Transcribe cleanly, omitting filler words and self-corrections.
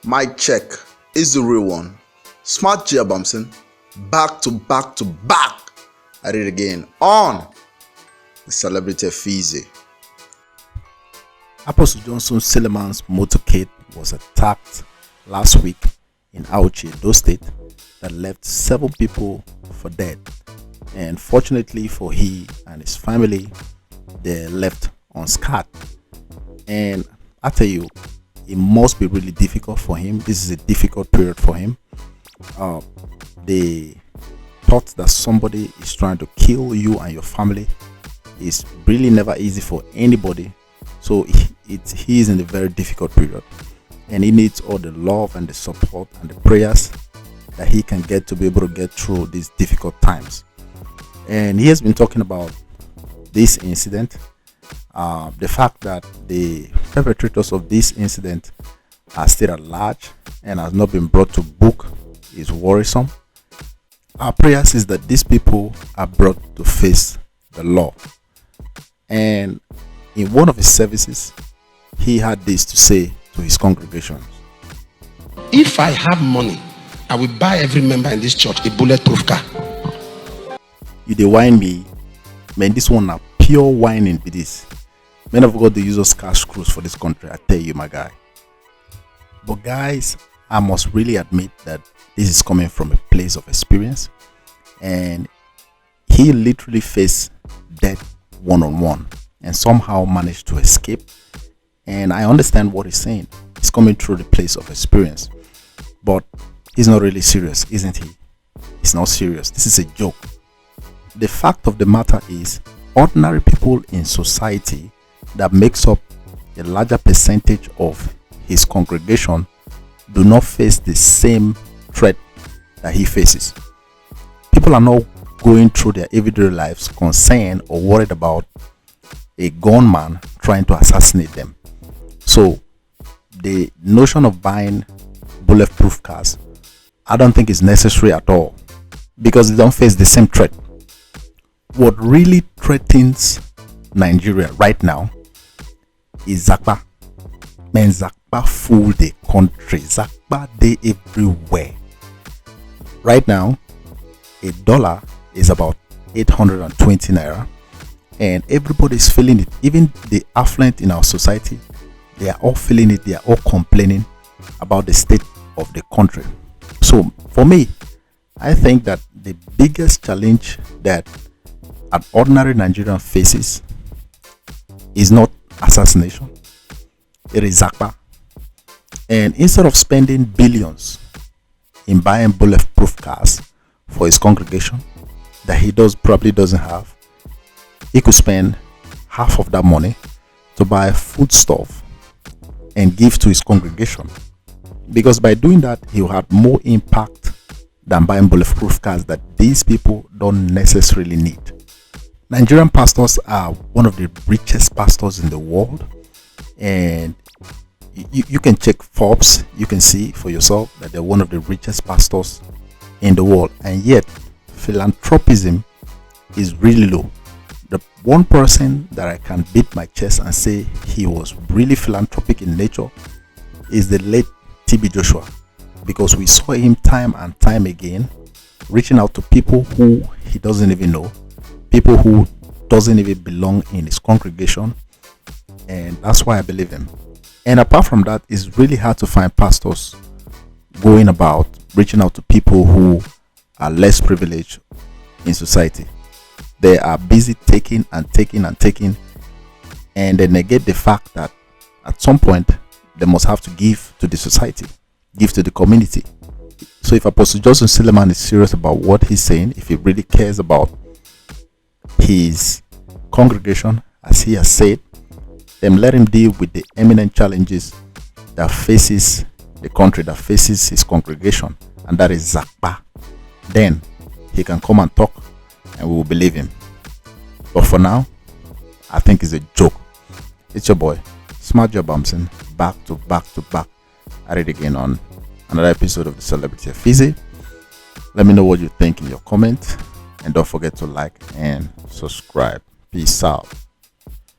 Mic check is the real one. Smart Gia Bumson, back to back at it again on the Celebrity Fizi. Apostle Johnson Suleman's motorcade was attacked last week in Auchi, Edo State, that left 7 people for dead. And fortunately for he and his family, they left unscarred. And I tell you, it must be really difficult for him. This is a difficult period for him. The thought that somebody is trying to kill you and your family is really never easy for anybody. So he is in a very difficult period, and he needs all the love and the support and the prayers that he can get to be able to get through these difficult times. And he has been talking about this incident. The fact that the perpetrators of this incident are still at large and has not been brought to book is worrisome. Our prayers is that these people are brought to face the law. And in one of his services, he had this to say to his congregations. If I have money, I will buy every member in this church a bulletproof car. You dey whine me, man. This one are pure whining be this. Men of God, they use us cash screws for this country, I tell you, my guy. But guys, I must really admit that this is coming from a place of experience, and he literally faced death one-on-one and somehow managed to escape. And I understand what he's saying. He's coming through the place of experience, but he's not really serious, isn't he? He's not serious. This is a joke. The fact of the matter is, ordinary people in society that makes up a larger percentage of his congregation do not face the same threat that he faces. People are not going through their everyday lives concerned or worried about a gunman trying to assassinate them. So the notion of buying bulletproof cars, I don't think is necessary at all, because they don't face the same threat. What really threatens Nigeria right now is Zakpa. Man, Zakpa fool the country. Zakpa they everywhere. Right now, $1 is about 820 naira, and everybody is feeling it. Even the affluent in our society, they are all feeling it. They are all complaining about the state of the country. So for me, I think that the biggest challenge that an ordinary Nigerian faces is not assassination, it is Zakpa. And instead of spending billions in buying bulletproof cars for his congregation that he probably doesn't have, he could spend half of that money to buy foodstuff and give to his congregation, because by doing that he will have more impact than buying bulletproof cars that these people don't necessarily need. Nigerian pastors are one of the richest pastors in the world, and you can check Forbes. You can see for yourself that they're one of the richest pastors in the world, and yet philanthropism is really low. The one person that I can beat my chest and say he was really philanthropic in nature is the late TB Joshua, because we saw him time and time again reaching out to people who he doesn't even know, people who doesn't even belong in his congregation, and that's why I believe him. And apart from that, it's really hard to find pastors going about reaching out to people who are less privileged in society. They are busy taking, and they negate the fact that at some point they must have to give to the society, give to the community. So if Apostle Johnson Suleman is serious about what he's saying, if he really cares about his congregation, as he has said, then let him deal with the eminent challenges that faces the country, that faces his congregation, and that is Zakpa. Then he can come and talk and we will believe him. But for now, I think it's a joke. It's your boy Smart Gia Bumson, back to back at it again on another episode of the Celebrity Fizi. Let me know what you think in your comment, and don't forget to like and subscribe. Peace out.